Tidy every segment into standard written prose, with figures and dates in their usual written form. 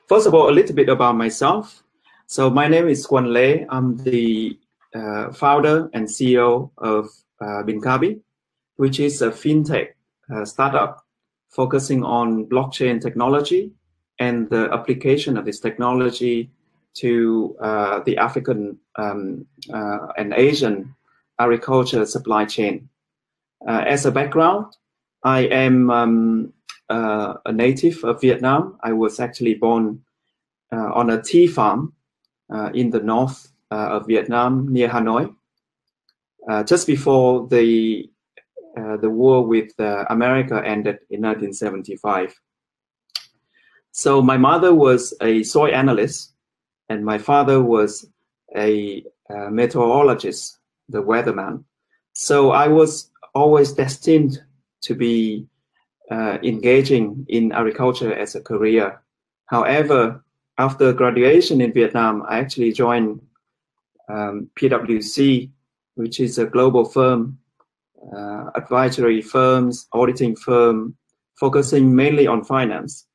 First of all, a little bit about myself. So my name is Kwan Lê. I'm the founder and CEO of Binkabi, which is a fintech startup focusing on blockchain technology and the application of this technology to the African and Asian agriculture supply chain. As a background, I am a native of Vietnam. I was actually born on a tea farm in the north of Vietnam near Hanoi, just before the war with America ended in 1975. So my mother was a soy analyst, and my father was a meteorologist, the weatherman. So I was always destined to be engaging in agriculture as a career. However, after graduation in Vietnam, I actually joined PwC, which is a global firm, advisory firms, auditing firm, focusing mainly on finance.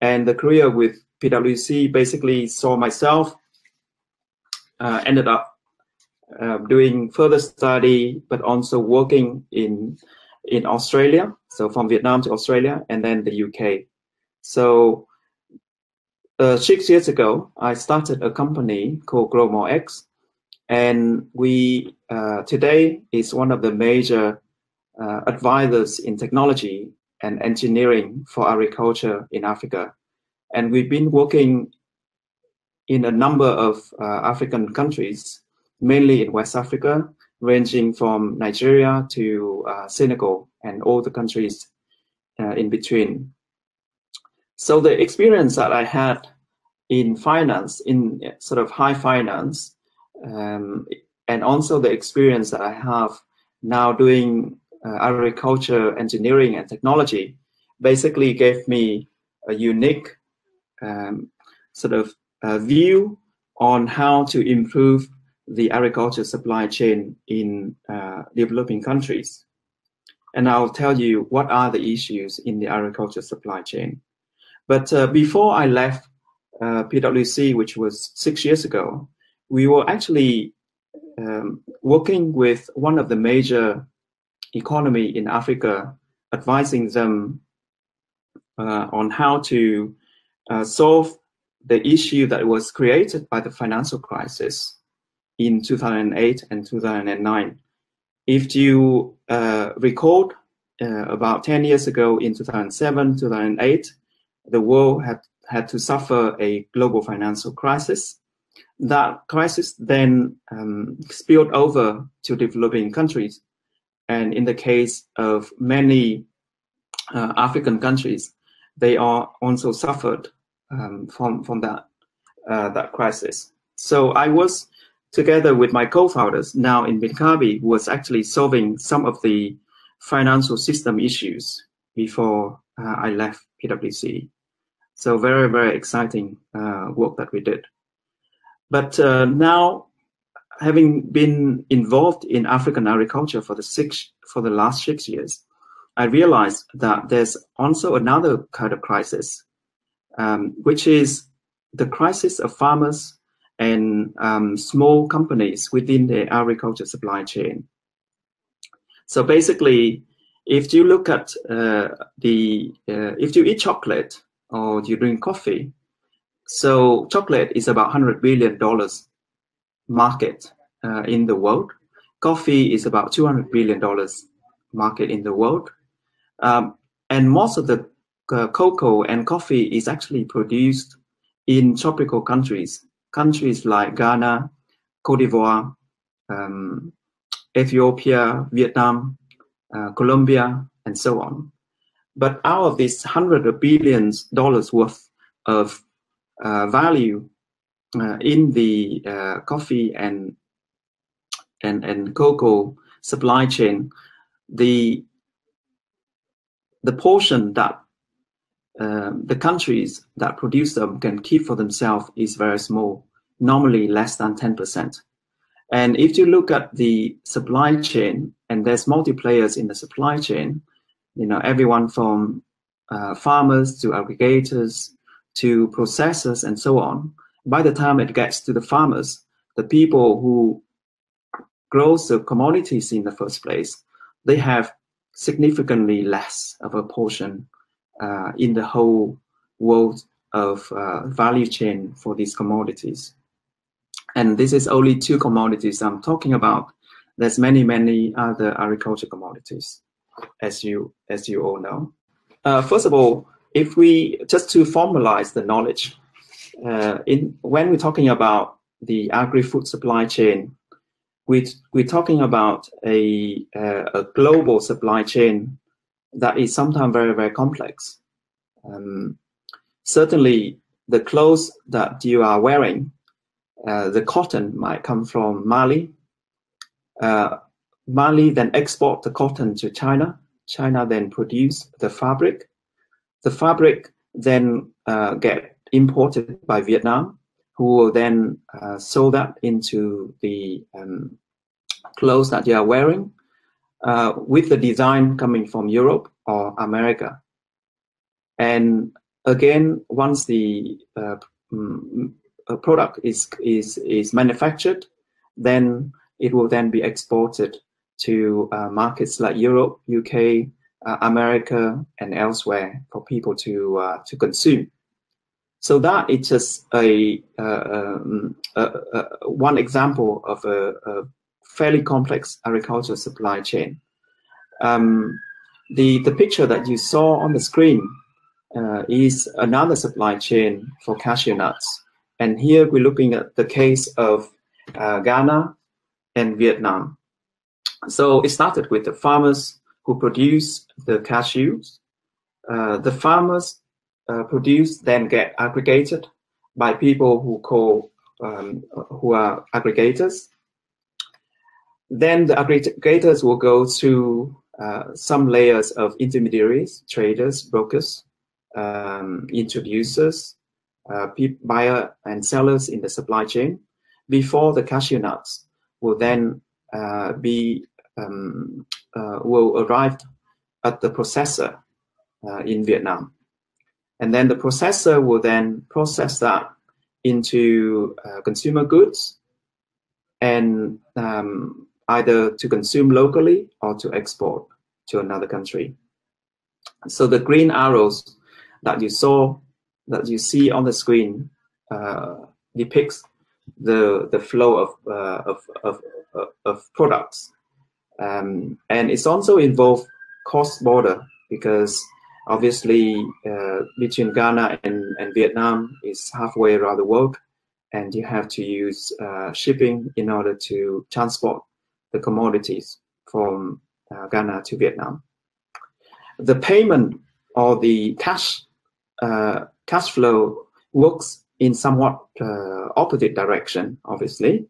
And the career with PwC basically saw myself ended up doing further study, but also working in Australia. So from Vietnam to Australia, and then the UK. So 6 years ago, I started a company called GrowMoreX, and we today is one of the major advisors in technology and engineering for agriculture in Africa. And we've been working in a number of African countries, mainly in West Africa, ranging from Nigeria to Senegal and all the countries in between. So the experience that I had in finance, in sort of high finance, and also the experience that I have now doing agriculture, engineering, and technology, basically gave me a unique sort of view on how to improve the agriculture supply chain in developing countries. And I'll tell you what are the issues in the agriculture supply chain. But before I left PwC, which was 6 years ago, we were actually working with one of the major economy in Africa, advising them on how to solve the issue that was created by the financial crisis in 2008 and 2009. If you recall, about 10 years ago in 2007, 2008, the world had to suffer a global financial crisis. That crisis then spilled over to developing countries. And in the case of many African countries, they are also suffered from that crisis. So I was, together with my co-founders now in Binkabi, was actually solving some of the financial system issues before I left PwC. So very, very exciting work that we did. But now, having been involved in African agriculture for the last 6 years, I realized that there's also another kind of crisis, which is the crisis of farmers and small companies within the agriculture supply chain. So basically, if you look at if you eat chocolate or you drink coffee, so chocolate is about $100 billion market in the world. Coffee is about $200 billion market in the world. And most of the cocoa and coffee is actually produced in tropical countries like Ghana, Cote d'Ivoire, Ethiopia, Vietnam, Colombia, and so on. But out of this $100 billion worth of value in the coffee and cocoa supply chain, the portion that the countries that produce them can keep for themselves is very small, normally less than 10%. And if you look at the supply chain, and there's multi players in the supply chain, everyone from farmers to aggregators to processors and so on, by the time it gets to the farmers, the people who grow the commodities in the first place, they have significantly less of a portion in the whole world of value chain for these commodities. And this is only 2 commodities I'm talking about. There's many, many other agriculture commodities, as you all know. First of all, if we just to formalize the knowledge, when we're talking about the agri-food supply chain, we're talking about a global supply chain that is sometimes very, very complex. Certainly, the clothes that you are wearing, the cotton might come from Mali. Mali then export the cotton to China. China then produce the fabric. The fabric then get imported by Vietnam, who will then sew that into the clothes that you are wearing, with the design coming from Europe or America. And again, once the product is manufactured, then it will then be exported to markets like Europe, UK, America, and elsewhere for people to consume. So that is just one example of a fairly complex agricultural supply chain. The picture that you saw on the screen is another supply chain for cashew nuts. And here we're looking at the case of Ghana and Vietnam. So it started with the farmers who produce the cashews. The farmers produce then get aggregated by people who are aggregators. Then the aggregators will go through some layers of intermediaries, traders, brokers, introducers, buyer and sellers in the supply chain, before the cashew nuts will then will arrive at the processor in Vietnam. And then the processor will then process that into consumer goods, and either to consume locally or to export to another country. So the green arrows that you see on the screen depicts the flow of products, and it's also involved cross-border, because obviously between Ghana and Vietnam is halfway around the world, and you have to use shipping in order to transport the commodities from Ghana to Vietnam. The payment or the cash flow works in somewhat opposite direction, obviously.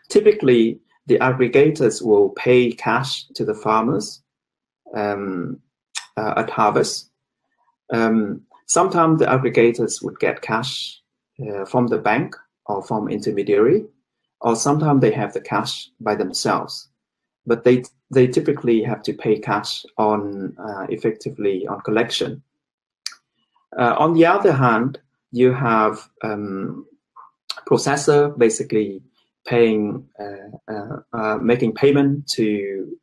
Typically, the aggregators will pay cash to the farmers at harvest. Sometimes the aggregators would get cash from the bank or from intermediary, or sometimes they have the cash by themselves. But they typically have to pay cash on effectively on collection. On the other hand, you have processor basically paying, making payment to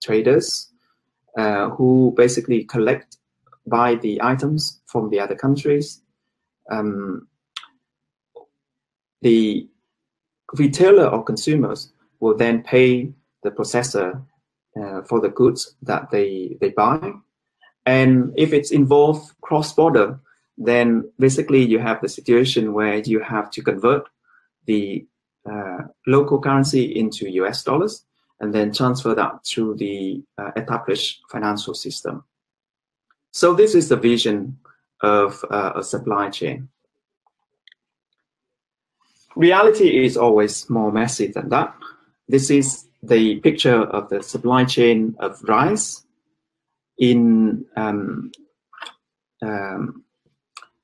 traders who basically buy the items from the other countries. The retailer or consumers will then pay the processor for the goods that they buy. And if it's involved cross-border, then basically you have the situation where you have to convert the local currency into US dollars and then transfer that through the established financial system. So this is the vision of a supply chain. Reality is always more messy than that. This is the picture of the supply chain of rice in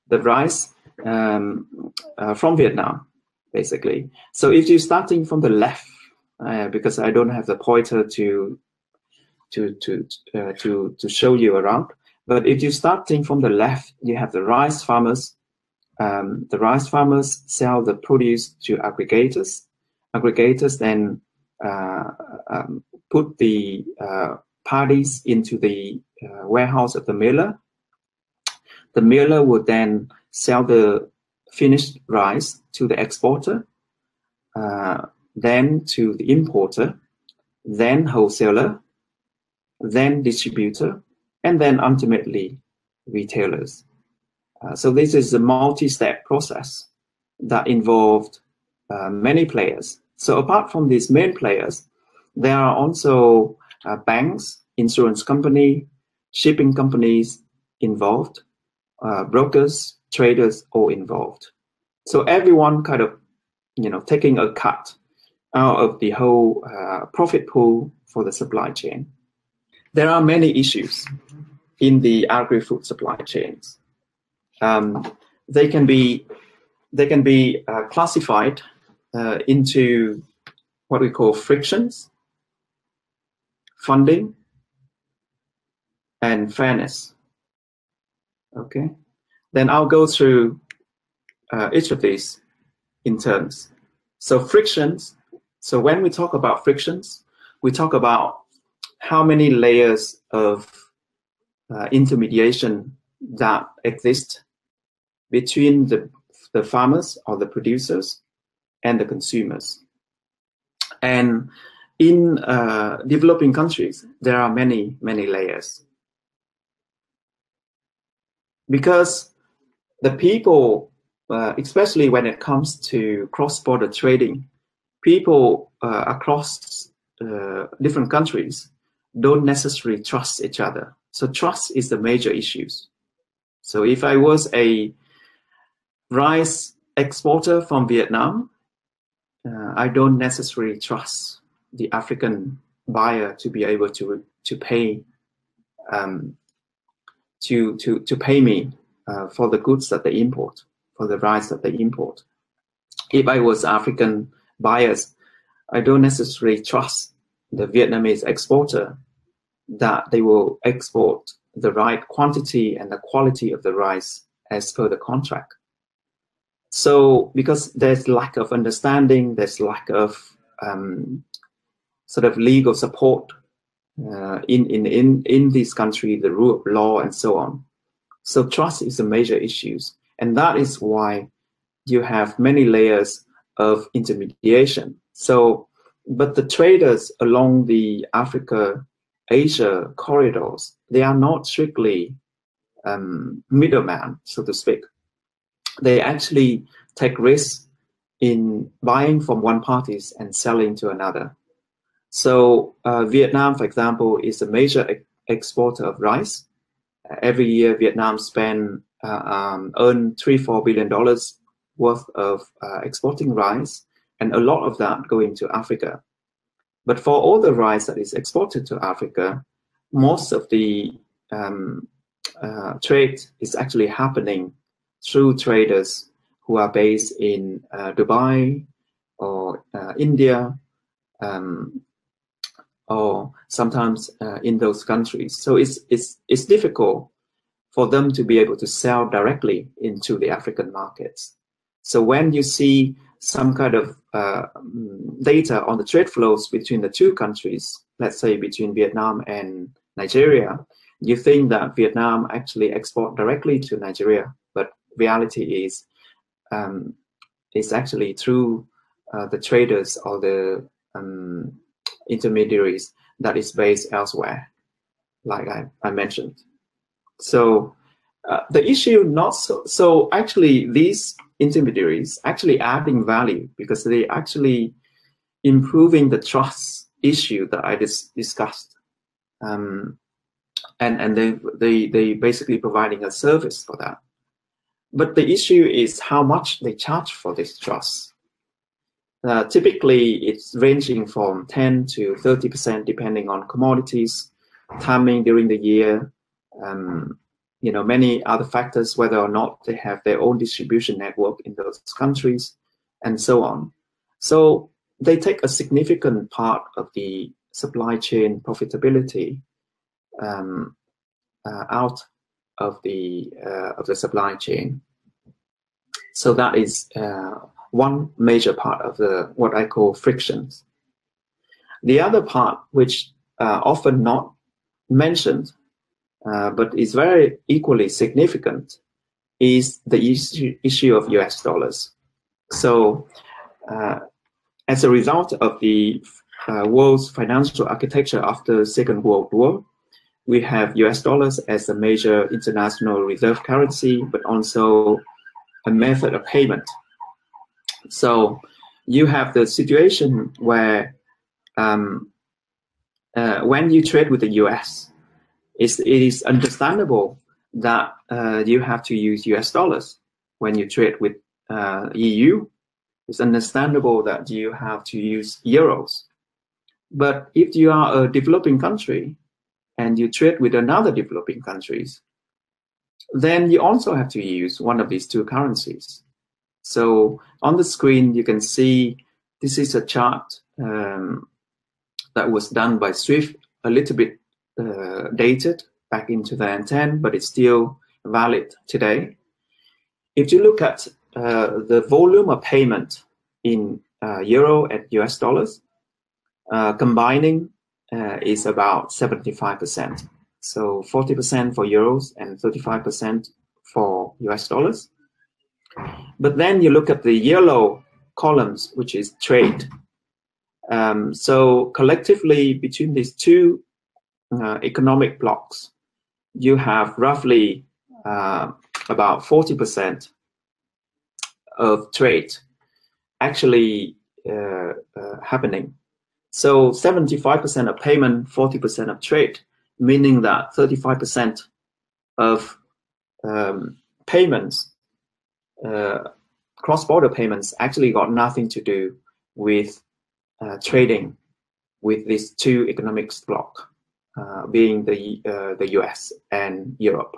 the rice from Vietnam, basically. So if you're starting from the left, because I don't have the pointer to show you around, But if you starting from the left, you have the rice farmers. The rice farmers sell the produce to aggregators. Aggregators then put the paddies into the warehouse of the miller. The miller would then sell the finished rice to the exporter, then to the importer, then wholesaler, then distributor, and then ultimately retailers. So this is a multi-step process that involved many players. So apart from these main players, there are also banks, insurance company, shipping companies involved, brokers, traders, all involved. So everyone kind of, taking a cut out of the whole profit pool for the supply chain. There are many issues in the agri-food supply chains. They can be classified into what we call frictions, funding, and fairness. Okay, then I'll go through each of these in terms. So frictions. So when we talk about frictions, we talk about how many layers of intermediation that exist between the farmers or the producers and the consumers. And in developing countries, there are many, many layers. Because the people, especially when it comes to cross-border trading, people across different countries don't necessarily trust each other. So trust is the major issues. So if I was a rice exporter from Vietnam, I don't necessarily trust the African buyer to be able to pay to pay me for the goods that they import, for the rice that they import. If I was African buyers, I don't necessarily trust the Vietnamese exporter that they will export the right quantity and the quality of the rice as per the contract. So because there's lack of understanding, there's lack of sort of legal support in this country, the rule of law and so on. So trust is a major issue. And that is why you have many layers of intermediation. So, but the traders along the Africa-Asia corridors, they are not strictly middleman, so to speak. They actually take risks in buying from one party and selling to another. So Vietnam, for example, is a major exporter of rice. Every year, Vietnam earn $3-4 billion worth of exporting rice, and a lot of that going to Africa. But for all the rice that is exported to Africa, most of the trade is actually happening through traders who are based in Dubai or India, or sometimes in those countries. So it's difficult for them to be able to sell directly into the African markets. So when you see some kind of data on the trade flows between the two countries, let's say between Vietnam and Nigeria, you think that Vietnam actually export directly to Nigeria, but reality is it's actually through the traders or the intermediaries that is based elsewhere, like I mentioned. So the issue not so actually these intermediaries actually adding value because they actually improving the trust issue that I discussed, and they basically providing a service for that. But the issue is how much they charge for this trust. Typically, it's ranging from 10 to 30% depending on commodities, timing during the year, many other factors, whether or not they have their own distribution network in those countries, and so on. So they take a significant part of the supply chain profitability out of the supply chain. So that is one major part of what I call frictions. The other part, which often not mentioned, but is very equally significant, is the issue of US dollars. So as a result of the world's financial architecture after the Second World War, we have US dollars as a major international reserve currency, but also a method of payment. So you have the situation where when you trade with the US, it is understandable that you have to use US dollars. When you trade with EU, it's understandable that you have to use euros. But if you are a developing country and you trade with another developing countries, then you also have to use one of these two currencies. So on the screen, you can see this is a chart that was done by Swift, a little bit dated back in 2010, but it's still valid today. If you look at the volume of payment in euro and US dollars, combining is about 75%. So 40% for euros and 35% for US dollars. But then you look at the yellow columns, which is trade. So collectively between these two economic blocks, you have roughly about 40% of trade actually happening. So 75% of payment, 40% of trade, meaning that 35% of payments, cross-border payments, actually got nothing to do with trading with these two economic blocks, being the US and Europe.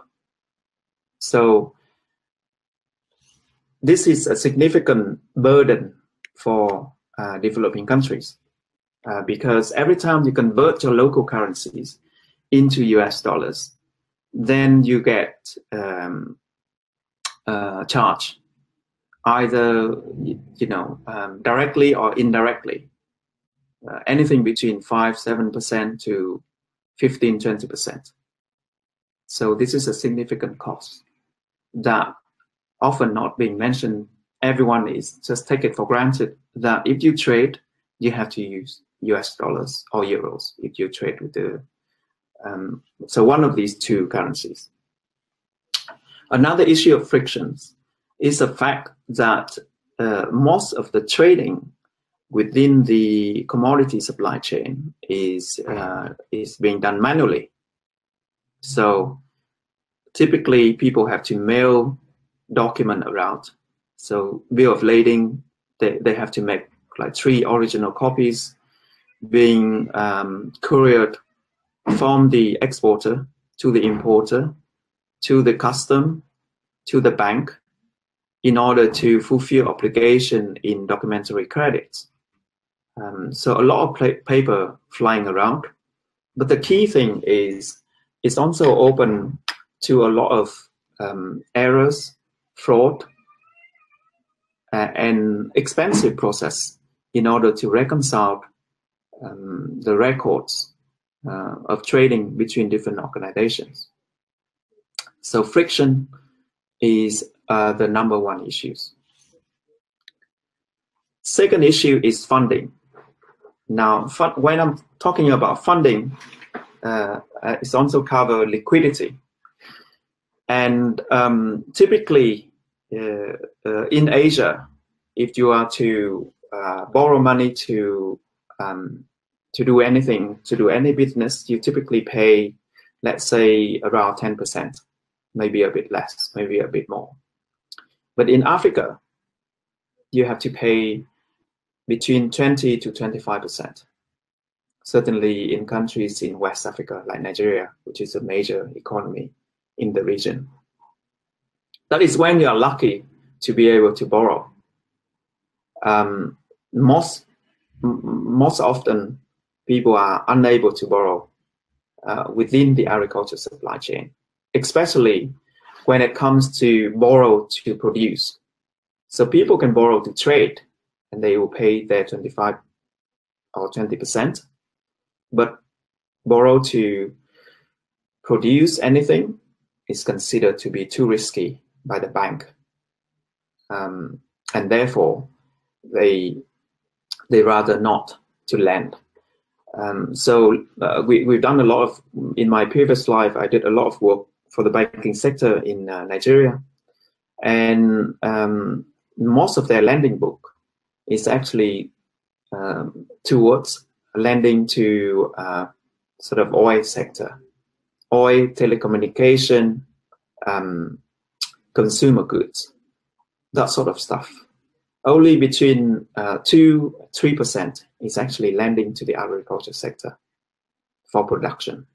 So this is a significant burden for developing countries because every time you convert your local currencies into US dollars, then you get charged either directly or indirectly, anything between 5-7% to 15-20%. So this is a significant cost that often not being mentioned. Everyone is just take it for granted that if you trade, you have to use US dollars or euros if you trade with the so one of these two currencies. Another issue of frictions is the fact that most of the trading within the commodity supply chain is being done manually. So typically people have to mail document around. So bill of lading, they have to make like 3 original copies being couriered from the exporter to the importer, to the custom, to the bank, in order to fulfill obligation in documentary credits. So a lot of paper flying around. But the key thing is it's also open to a lot of errors, fraud, and expensive process in order to reconcile the records of trading between different organizations. So friction is the number one issues. Second issue is funding. Now, when I'm talking about funding, it's also cover liquidity. And typically in Asia, if you are to borrow money to do anything, to do any business, you typically pay, let's say, around 10%, maybe a bit less, maybe a bit more. But in Africa, you have to pay between 20 to 25%. Certainly in countries in West Africa, like Nigeria, which is a major economy in the region. That is when you are lucky to be able to borrow. Most often, people are unable to borrow within the agriculture supply chain, especially when it comes to borrow to produce. So people can borrow to trade, and they will pay their 25 or 20%, but borrow to produce anything is considered to be too risky by the bank, and therefore they rather not to lend. So we've done a lot of, in my previous life, I did a lot of work for the banking sector in Nigeria, and most of their lending book is actually towards lending to sort of oil sector, oil, telecommunication, consumer goods, that sort of stuff. Only between 2-3% is actually lending to the agriculture sector for production.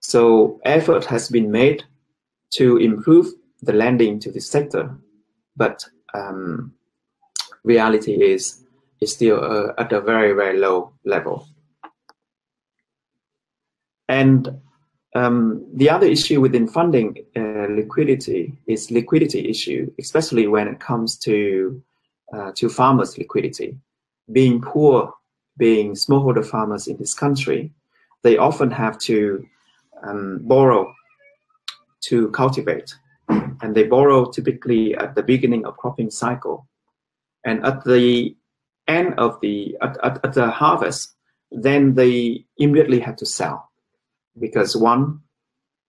So effort has been made to improve the lending to this sector, but reality is still at a very, very low level. And the other issue within funding liquidity is liquidity issue, especially when it comes to farmers' liquidity. Being poor, being smallholder farmers in this country, they often have to borrow to cultivate, and they borrow typically at the beginning of cropping cycle, and at the end of the harvest, then they immediately have to sell, because one,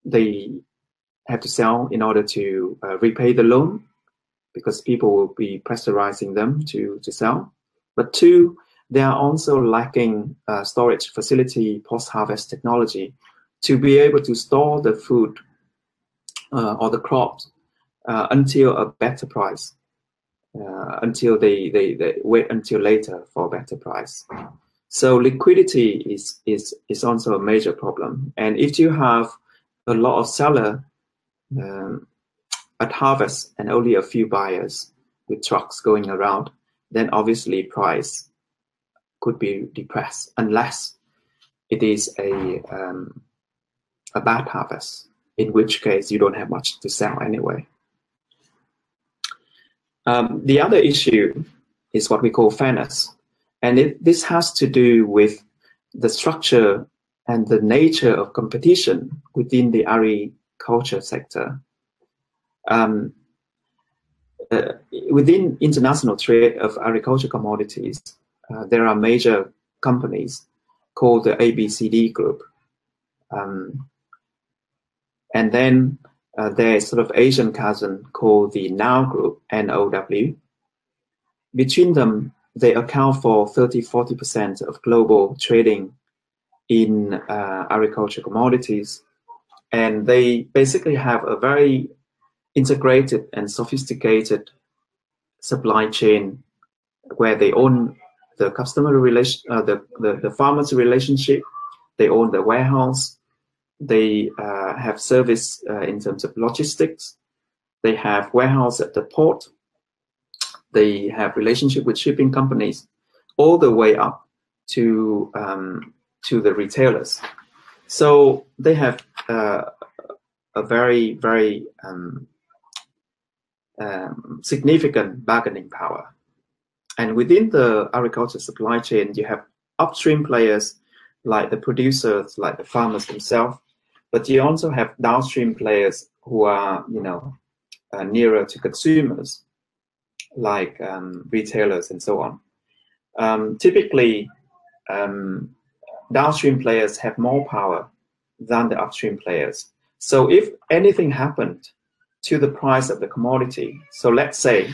they have to sell in order to repay the loan, because people will be pressurizing them to sell. But two, they are also lacking storage facility, post-harvest technology to be able to store the food or the crops until a better price, until they wait until later for a better price. So liquidity is also a major problem. And if you have a lot of seller at harvest and only a few buyers with trucks going around, then obviously price could be depressed unless it is a bad harvest, in which case you don't have much to sell anyway. The other issue is what we call fairness. And this has to do with the structure and the nature of competition within the agriculture sector. Within international trade of agriculture commodities, there are major companies called the ABCD group. And then there's sort of Asian cousin called the NOW group, NOW. Between them, they account for 30-40% of global trading in agriculture commodities. And they basically have a very integrated and sophisticated supply chain where they own the customer relation, the farmer's relationship, they own the warehouse, they have service in terms of logistics, they have warehouse at the port, they have relationship with shipping companies, all the way up to the retailers. So they have a very, very significant bargaining power. And within the agriculture supply chain, you have upstream players like the producers, like the farmers themselves, but you also have downstream players who are, nearer to consumers, like retailers and so on. Typically, downstream players have more power than the upstream players. So if anything happened to the price of the commodity, so let's say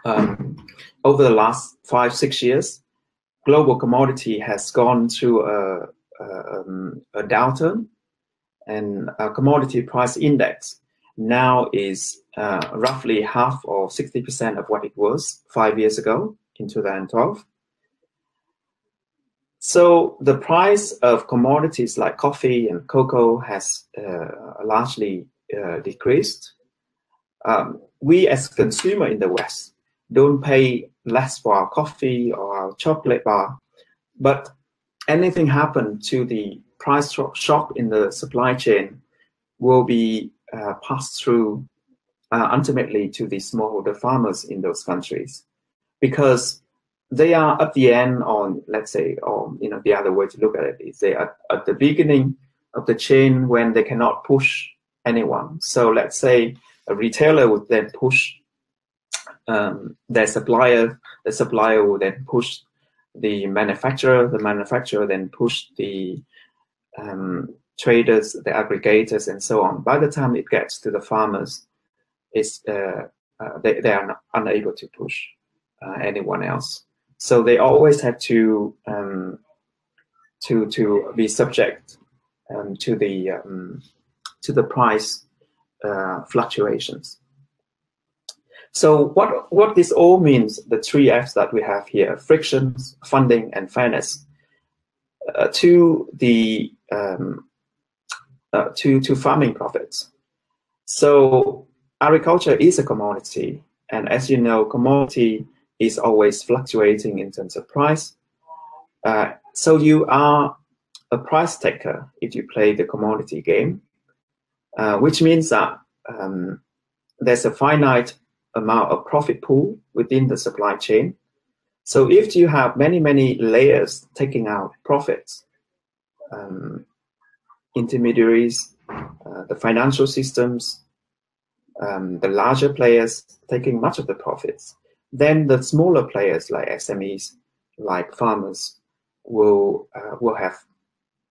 over the last 5-6 years, global commodity has gone through a downturn, and a commodity price index now is roughly half or 60% of what it was 5 years ago in 2012. So the price of commodities like coffee and cocoa has largely decreased. We as a consumer in the West don't pay less for our coffee or our chocolate bar, but anything happened to the price shock in the supply chain, will be passed through ultimately to the smallholder farmers in those countries, because they are at the end on, let's say, or the other way to look at it is they are at the beginning of the chain when they cannot push anyone. So let's say a retailer would then push their supplier, the supplier will then push the manufacturer then push the traders, the aggregators, and so on. By the time it gets to the farmers, they are unable to push anyone else. So they always have to be subject to the price fluctuations. So what this all means, the 3 F's that we have here: frictions, funding, and fairness, to the to farming profits. So agriculture is a commodity, and as you know, commodity is always fluctuating in terms of price. So you are a price taker if you play the commodity game, which means that there's a finite amount of profit pool within the supply chain. So if you have many layers taking out profits, intermediaries, the financial systems, the larger players taking much of the profits, then the smaller players like SMEs, like farmers, will have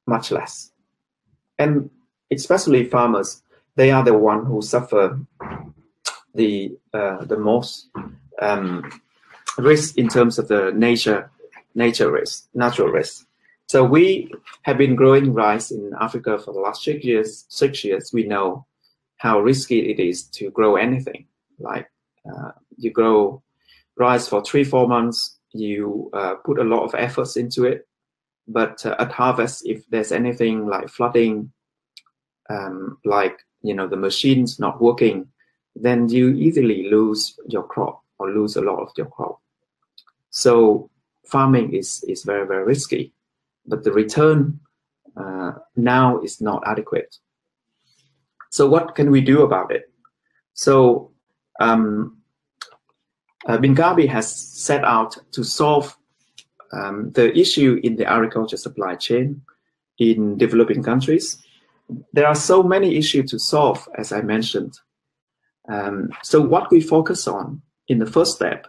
much less. And especially farmers, they are the one who suffer the most risk in terms of the natural risk. So we have been growing rice in Africa for the last 6 years. 6 years, we know how risky it is to grow anything. Like you grow rice for 3-4 months, you put a lot of efforts into it, but at harvest, if there's anything like flooding, like the machine's not working, then you easily lose your crop or lose a lot of your crop. So farming is very, very risky, but the return now is not adequate. So what can we do about it? So Binkabi has set out to solve the issue in the agriculture supply chain in developing countries. There are so many issues to solve, as I mentioned. So what we focus on in the first step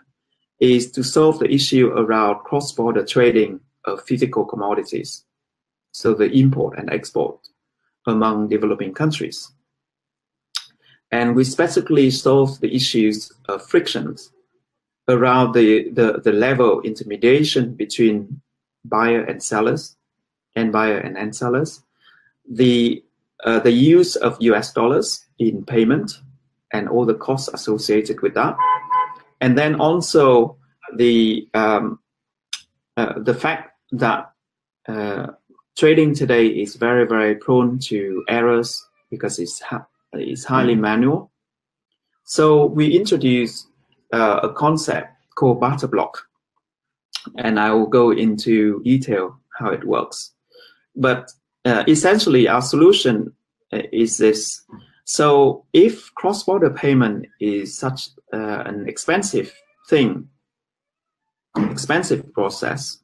is to solve the issue around cross-border trading of physical commodities, so the import and export among developing countries. And we specifically solve the issues of frictions around the level of intermediation between buyer and sellers, and buyer and end sellers, the use of US dollars in payment and all the costs associated with that, and then also the fact that trading today is very, very prone to errors because it's highly manual. So we introduced a concept called barter block, and I will go into detail how it works. But essentially, our solution is this. So if cross-border payment is such an expensive process,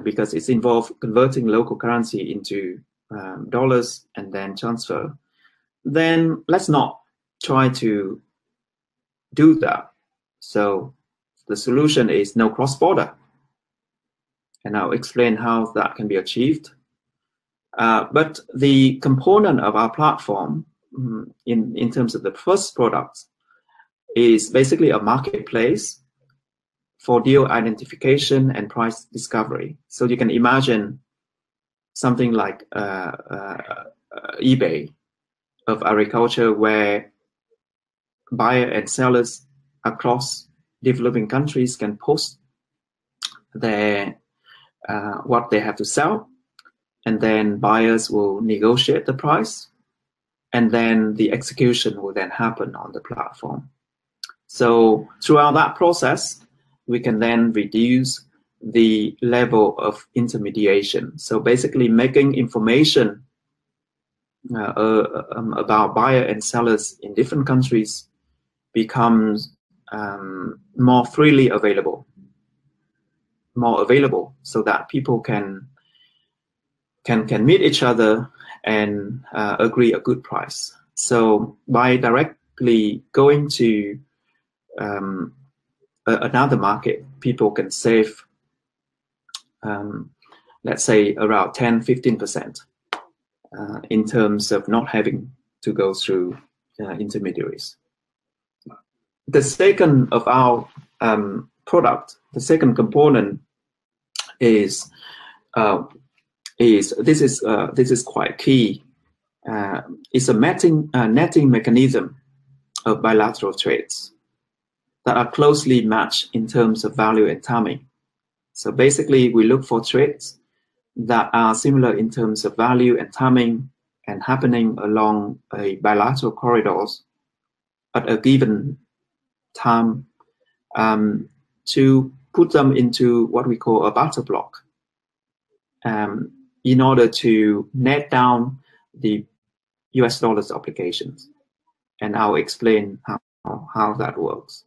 because it's involved converting local currency into dollars and then transfer, then let's not try to do that. So the solution is no cross-border. And I'll explain how that can be achieved. But the component of our platform in terms of the first product is basically a marketplace for deal identification and price discovery. So you can imagine something like eBay of agriculture, where buyer and sellers across developing countries can post their what they have to sell, and then buyers will negotiate the price, and then the execution will then happen on the platform. So throughout that process, we can then reduce the level of intermediation. So basically making information about buyer and sellers in different countries becomes more freely available, so that people can meet each other and agree a good price. So by directly going to another market, people can save, let's say, around 10-15% in terms of not having to go through intermediaries. The second of our product, the second component is this is quite key. It's a netting mechanism of bilateral trades that are closely matched in terms of value and timing. So basically, we look for trades that are similar in terms of value and timing and happening along a bilateral corridors at a given time, to put them into what we call a barter block, in order to net down the US dollars obligations. And I'll explain how that works.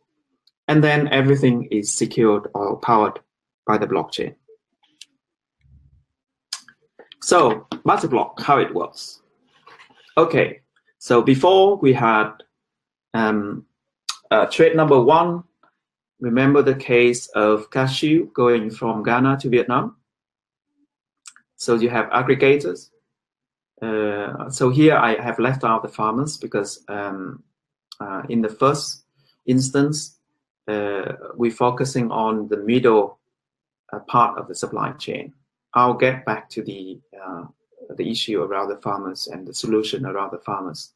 And then everything is secured or powered by the blockchain. So barter block, how it works. Okay, so before we had trade number one. Remember the case of cashew going from Ghana to Vietnam? So you have aggregators. So here I have left out the farmers because in the first instance, we're focusing on the middle part of the supply chain. I'll get back to the issue around the farmers and the solution around the farmers.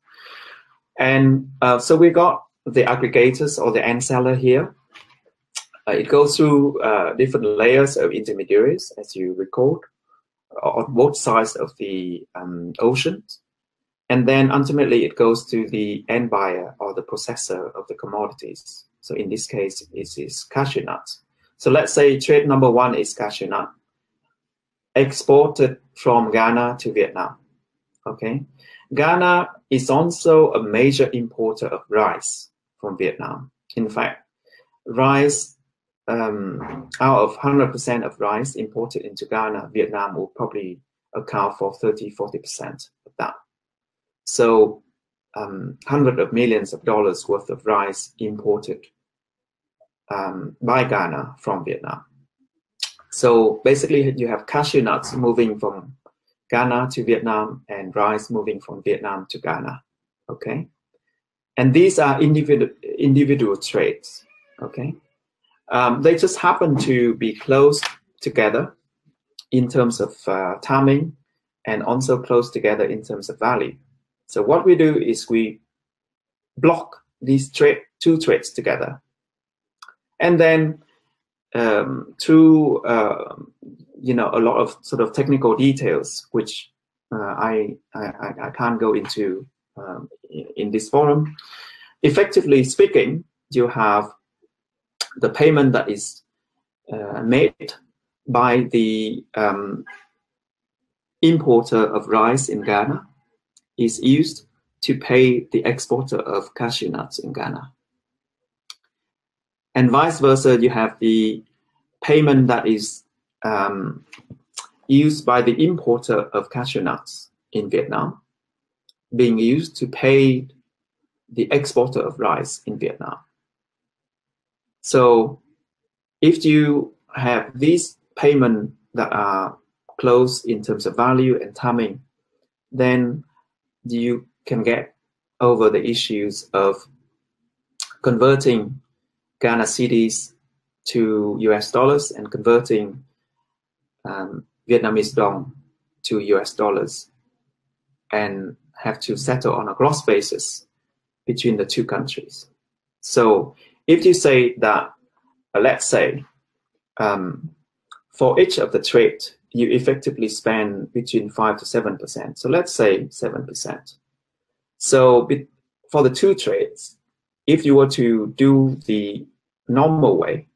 And so we got the aggregators or the end seller here. It goes through different layers of intermediaries, as you recall, on both sides of the oceans. And then ultimately it goes to the end buyer or the processor of the commodities. So in this case, it is cashew nuts. So let's say trade number one is cashew nut, exported from Ghana to Vietnam. Okay, Ghana is also a major importer of rice from Vietnam. In fact, rice, out of 100% of rice imported into Ghana, Vietnam will probably account for 30-40% of that. So hundreds of millions of dollars worth of rice imported by Ghana from Vietnam. So basically you have cashew nuts moving from Ghana to Vietnam and rice moving from Vietnam to Ghana. Okay, and these are individual trades. Okay, they just happen to be close together in terms of timing and also close together in terms of value. So what we do is we block these two trades together, and then through a lot of sort of technical details, which I can't go into in this forum. Effectively speaking, you have the payment that is made by the importer of rice in Ghana is used to pay the exporter of cashew nuts in Ghana. And vice versa, you have the payment that is used by the importer of cashew nuts in Vietnam being used to pay the exporter of rice in Vietnam. So if you have these payments that are close in terms of value and timing, then you can get over the issues of converting Ghana cedis to US dollars and converting Vietnamese dong to US dollars, and have to settle on a gross basis between the two countries. So if you say that, let's say, for each of the trade, you effectively spend between 5 to 7%. So let's say 7%. So for the two trades, if you were to do the normal way,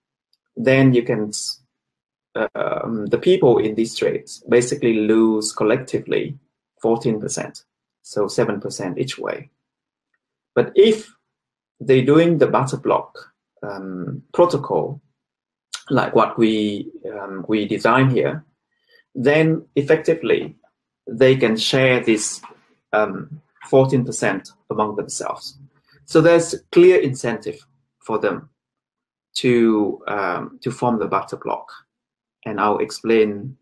then you can, the people in these trades basically lose collectively 14%. so 7% each way. But if they're doing the barter block protocol, like what we design here, then effectively they can share this 14% among themselves. So there's clear incentive for them to form the barter block, and I'll explain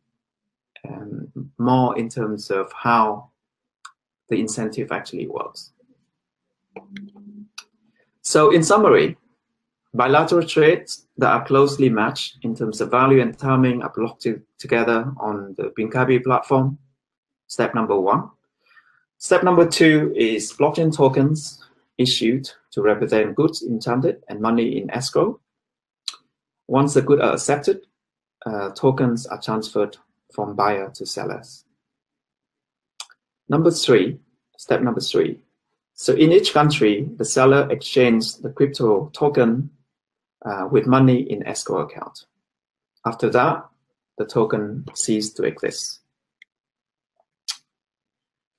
more in terms of how the incentive actually works. So in summary, bilateral trades that are closely matched in terms of value and timing are blocked together on the Binkabi platform. Step number 1. Step number 2 is blockchain tokens issued to represent goods in transit and money in escrow. Once the goods are accepted, tokens are transferred from buyer to sellers. Step number 3. So in each country, the seller exchanges the crypto token with money in escrow account. After that, the token ceases to exist.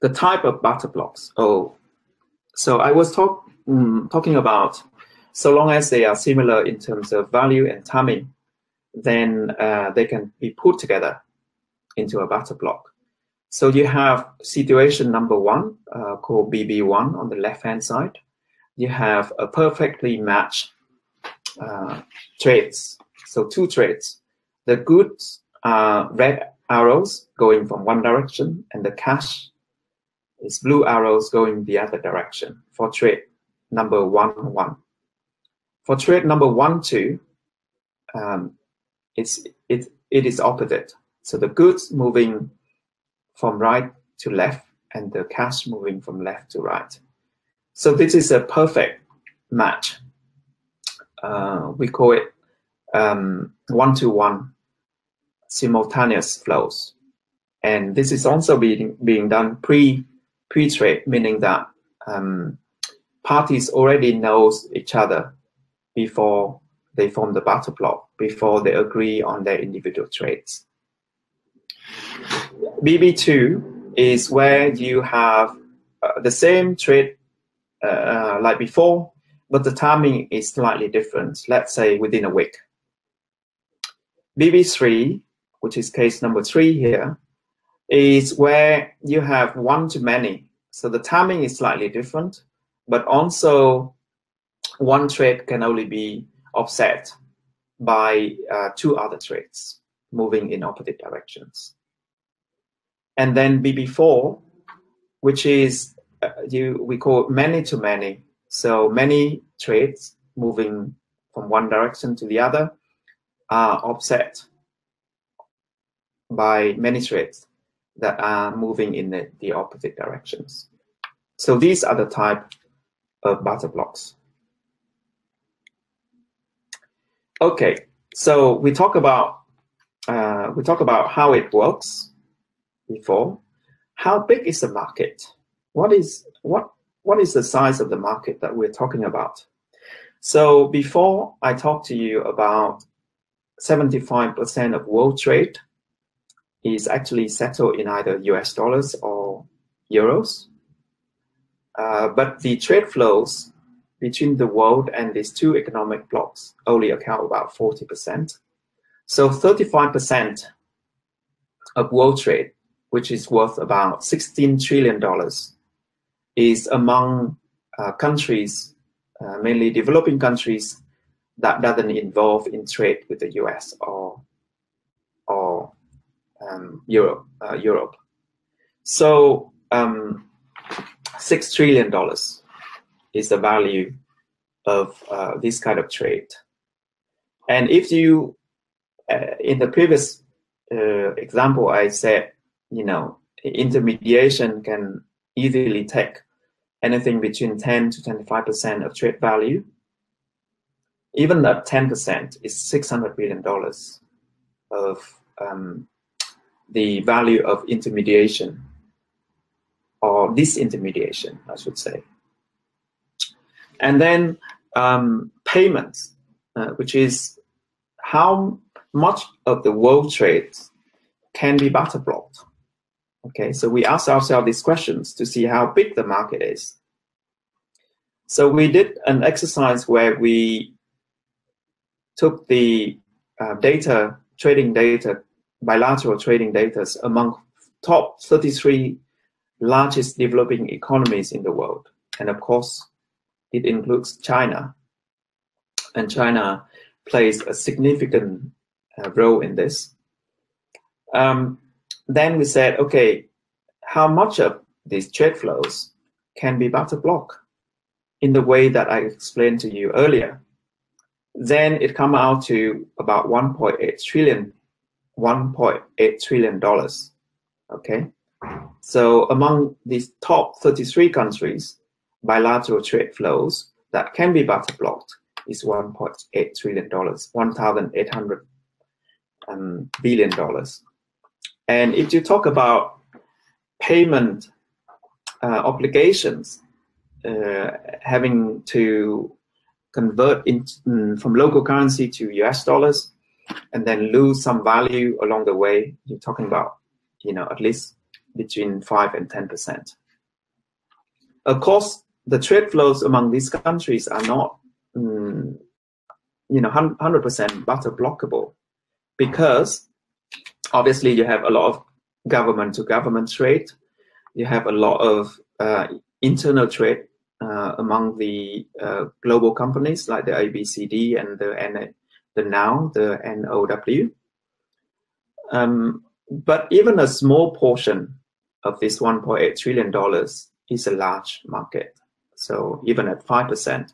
The type of barter blocks. So I was talking about, so long as they are similar in terms of value and timing, then they can be put together into a barter block. So you have situation number 1, called BB1 on the left-hand side. You have a perfectly matched trades. So 2 trades. The goods are red arrows going from one direction, and the cash is blue arrows going the other direction for trade number 1-1. For trade number 1-2, it is opposite. So the goods moving from right to left and the cash moving from left to right. So this is a perfect match. We call it 1-to-1 simultaneous flows. And this is also being done pre-trade, meaning that parties already knows each other before they form the barter block, before they agree on their individual trades. BB2 is where you have the same trade like before, but the timing is slightly different, let's say within a week. BB3, which is case number 3 here, is where you have one-to-many. So the timing is slightly different, but also one trade can only be offset by 2 other trades moving in opposite directions. And then BB4, which is we call many-to-many. So many trades moving from one direction to the other are offset by many trades that are moving in the opposite directions. So these are the type of barter blocks. Okay, so we talk about how it works before. How big is the market? What is the size of the market that we're talking about? So before I talked to you about 75% of world trade is actually settled in either US dollars or euros. But the trade flows between the world and these 2 economic blocks only account about 40%. So 35% of world trade, which is worth about $16 trillion, is among countries, mainly developing countries, that doesn't involve in trade with the US or Europe. So $6 trillion is the value of this kind of trade. And if you, in the previous example, I said, intermediation can easily take anything between 10 to 25% of trade value. Even that 10% is $600 billion of the value of intermediation, or disintermediation, I should say. And then payments, which is how much of the world trade can be barter blocked. Okay, so we asked ourselves these questions to see how big the market is. So we did an exercise where we took the trading data, bilateral trading data among top 33 largest developing economies in the world. And of course, it includes China. And China plays a significant role in this. Then we said, okay, how much of these trade flows can be barter block in the way that I explained to you earlier? Then it comes out to about $1.8 trillion. Okay, so among these top 33 countries, bilateral trade flows that can be barter blocked is $1.8 trillion, $1,800 billion. And if you talk about payment obligations, having to convert from local currency to US dollars and then lose some value along the way, you're talking about, at least between 5 and 10%. Of course, the trade flows among these countries are not 100% barter blockable, because obviously you have a lot of government to government trade, you have a lot of internal trade among the global companies like the ABCD and the NOW. But even a small portion of this $1.8 trillion is a large market. So even at 5%,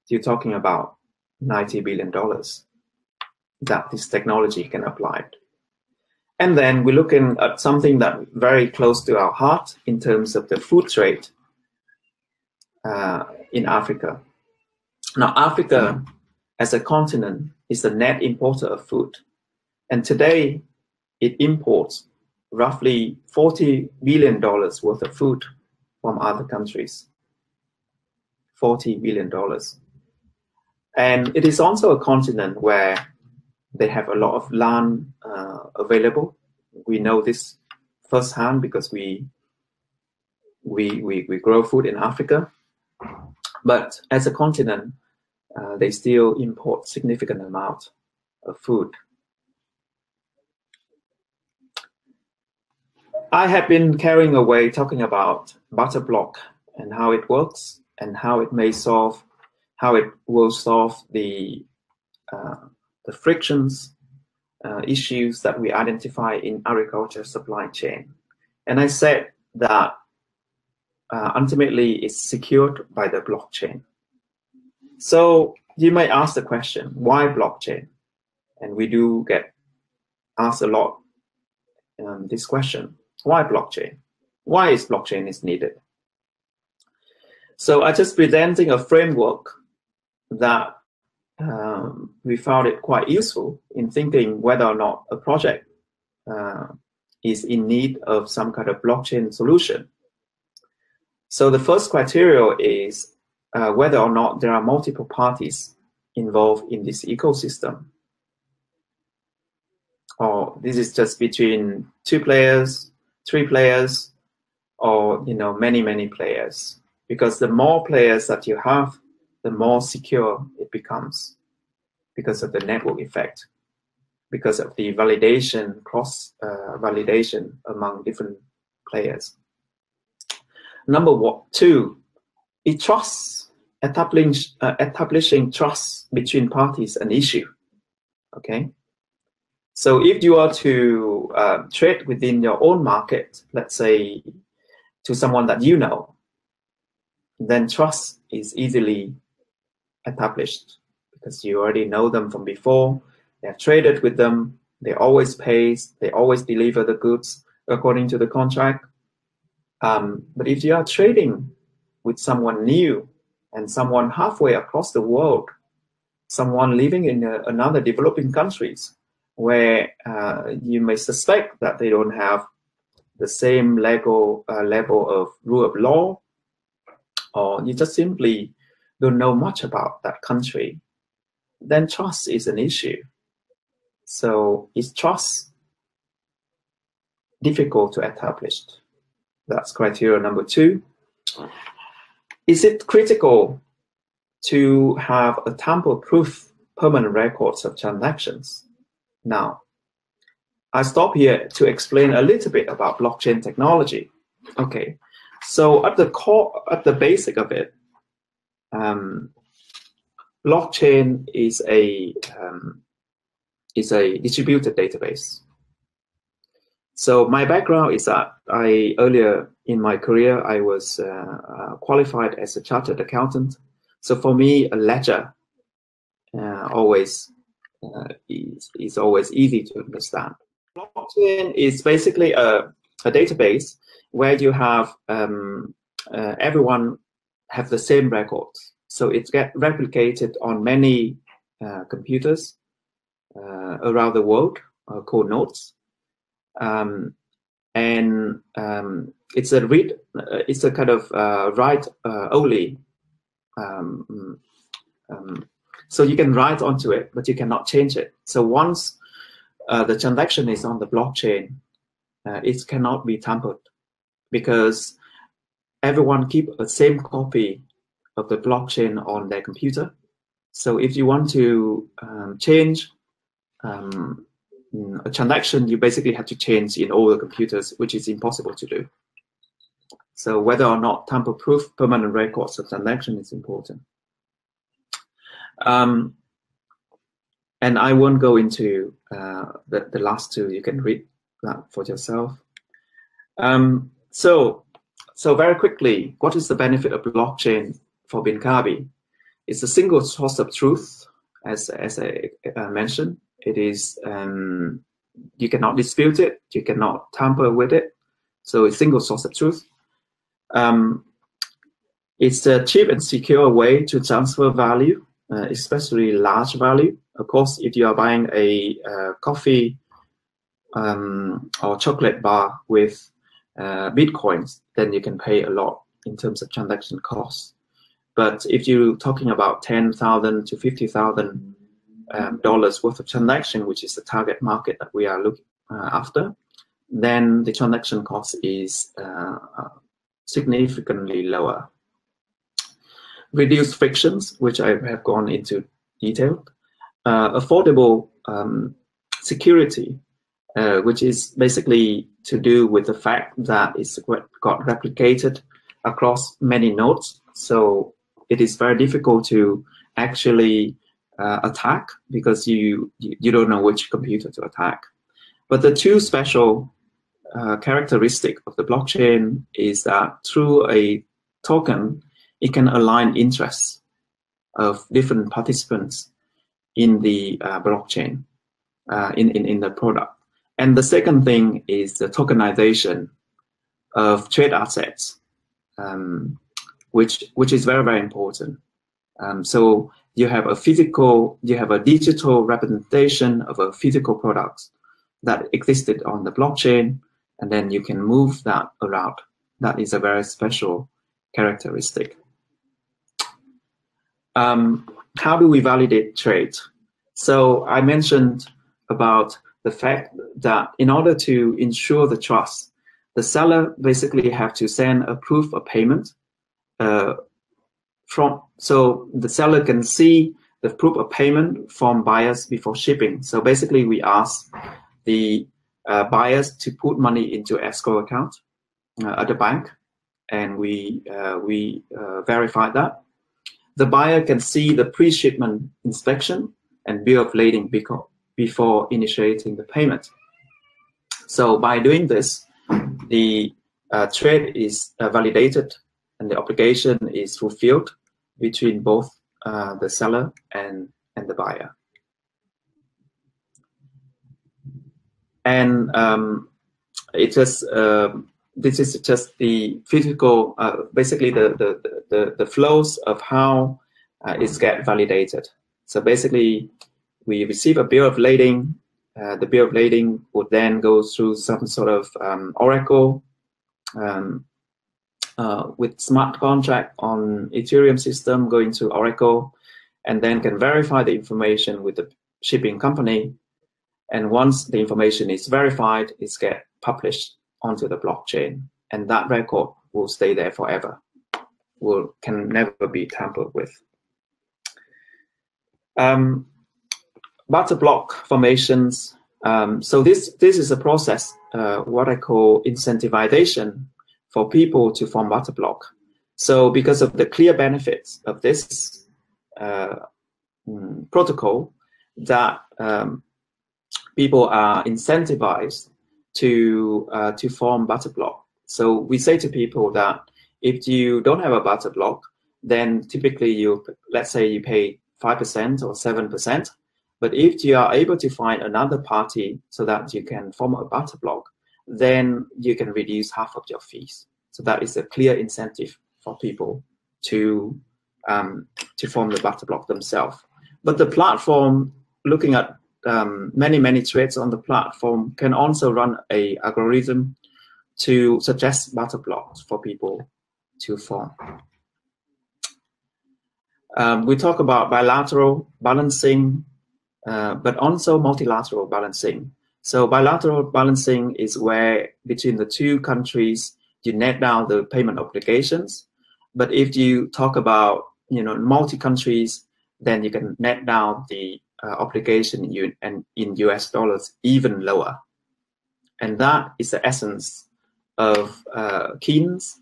you're talking about $90 billion that this technology can apply. And then we're looking at something that very close to our heart in terms of the food trade in Africa. Now, Africa as a continent is a net importer of food. And today, it imports roughly $40 billion worth of food from other countries. $40 billion. And it is also a continent where they have a lot of land available. We know this firsthand because we grow food in Africa. But as a continent, they still import significant amount of food. I have been carrying away talking about barter block and how it works and how it will solve the frictions, issues that we identify in agriculture supply chain. And I said that ultimately it's secured by the blockchain. So you may ask the question, why blockchain? And we do get asked a lot this question, why blockchain? Why is blockchain is needed? So I just presenting a framework that we found it quite useful in thinking whether or not a project is in need of some kind of blockchain solution. So the first criteria is whether or not there are multiple parties involved in this ecosystem. Or this is just between 2 players, 3 players, or many players. Because the more players that you have, the more secure it becomes because of the network effect, because of the validation, cross validation among different players. Number 2, it trusts, establishing trust between parties an issue. Okay, so if you are to trade within your own market, let's say to someone that you know, then trust is easily established because you already know them from before. They have traded with them. They always pay. They always deliver the goods according to the contract. But if you are trading with someone new and someone halfway across the world, someone living in another developing countries where you may suspect that they don't have the same level of rule of law, or you just simply don't know much about that country, then trust is an issue. So is trust difficult to establish? That's criteria number 2. Is it critical to have a tamper-proof permanent records of transactions? Now, I stop here to explain a little bit about blockchain technology. Okay, so at the core, at the basic of it, blockchain is a distributed database. So my background is that earlier in my career, I was qualified as a chartered accountant. So for me, a ledger is always easy to understand. Blockchain is basically a database where you have everyone have the same records. So it gets replicated on many computers around the world, called nodes. It's a kind of write only. So you can write onto it, but you cannot change it. So once the transaction is on the blockchain, it cannot be tampered, because everyone keep a same copy of the blockchain on their computer. So if you want to change a transaction, you basically have to change in all the computers, which is impossible to do. So whether or not tamper-proof permanent records of transaction is important. And I won't go into the last two. You can read that for yourself. So very quickly, what is the benefit of blockchain for Binkabi? It's a single source of truth, as I mentioned. It is you cannot dispute it, you cannot tamper with it. So it's a single source of truth. It's a cheap and secure way to transfer value, especially large value. Of course, if you are buying a coffee or chocolate bar with Bitcoins, then you can pay a lot in terms of transaction costs. But if you're talking about $10,000 to $50,000 worth of transaction, which is the target market that we are looking after, then the transaction cost is significantly lower. Reduced frictions, which I have gone into detail. Affordable security, which is basically to do with the fact that it's got replicated across many nodes. So it is very difficult to actually attack, because you don't know which computer to attack. But the two special characteristic of the blockchain is that through a token, it can align interests of different participants in the blockchain, in the product. And the second thing is the tokenization of trade assets, which is very, very important. So you have a digital representation of a physical product that existed on the blockchain, and then you can move that around. That is a very special characteristic. How do we validate trade? So I mentioned about the fact that in order to ensure the trust, the seller basically have to send a proof of payment so the seller can see the proof of payment from buyers before shipping. So basically we ask the buyers to put money into escrow account at the bank, and we verify that. The buyer can see the pre-shipment inspection and bill of lading before initiating the payment. So by doing this, the trade is validated and the obligation is fulfilled between both the seller and the buyer. And this is just the physical, basically the flows of how it's get validated. So basically, we receive a bill of lading. The bill of lading would then go through some sort of Oracle with smart contract on Ethereum system going to Oracle, and then can verify the information with the shipping company. And once the information is verified, it's get published onto the blockchain, and that record will stay there forever, can never be tampered with. Butter block formations. So this is a process, what I call incentivization for people to form butter block. So because of the clear benefits of this protocol, that people are incentivized to form butter block. So we say to people that if you don't have a butter block, then typically let's say you pay 5% or 7%. But if you are able to find another party so that you can form a butter block, then you can reduce half of your fees. So that is a clear incentive for people to form the butter block themselves. But the platform, looking at many trades on the platform, can also run an algorithm to suggest butter blocks for people to form. We talk about bilateral balancing, but also multilateral balancing. So bilateral balancing is where between the two countries you net down the payment obligations. But if you talk about multi countries, then you can net down the obligation in US dollars even lower. And that is the essence of Keynes,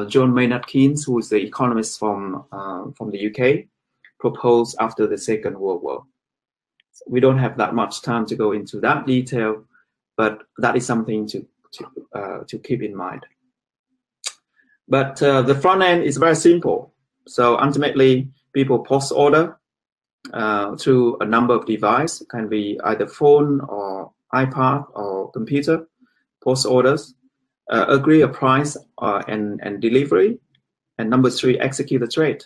John Maynard Keynes, who is the economist from the UK, proposed after the Second World War. So we don't have that much time to go into that detail, but that is something to keep in mind. But the front end is very simple. So ultimately, people post order through a number of devices. It can be either phone or iPad or computer. Post orders, agree a price and delivery, and number 3, execute the trade.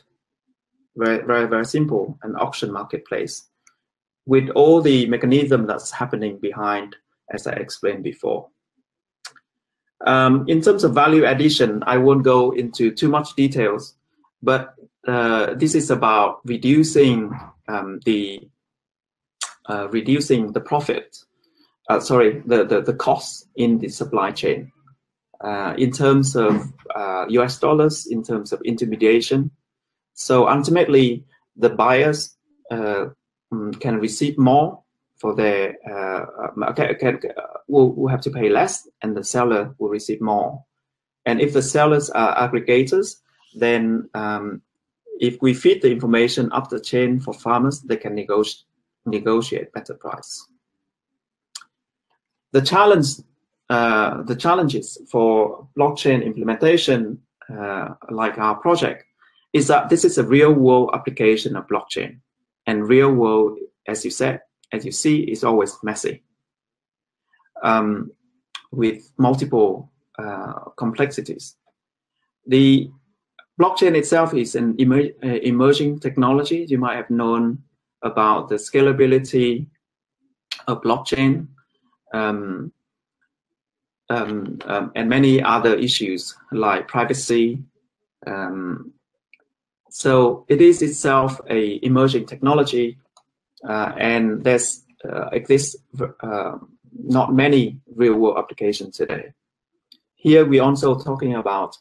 Very simple. An auction marketplace with all the mechanism that's happening behind, as I explained before. In terms of value addition, I won't go into too much details, but this is about reducing the profit. The costs in the supply chain in terms of US dollars, in terms of intermediation. So ultimately, the buyers can receive more for their will have to pay less, and the seller will receive more. And if the sellers are aggregators, then if we feed the information up the chain for farmers, they can negotiate better price. The challenges for blockchain implementation, like our project, is that this is a real-world application of blockchain, and real-world, as you see, is always messy, with multiple complexities. The blockchain itself is an emerging technology. You might have known about the scalability of blockchain, and many other issues like privacy. So it is itself a emerging technology, and there's exists not many real-world applications today. Here we're also talking about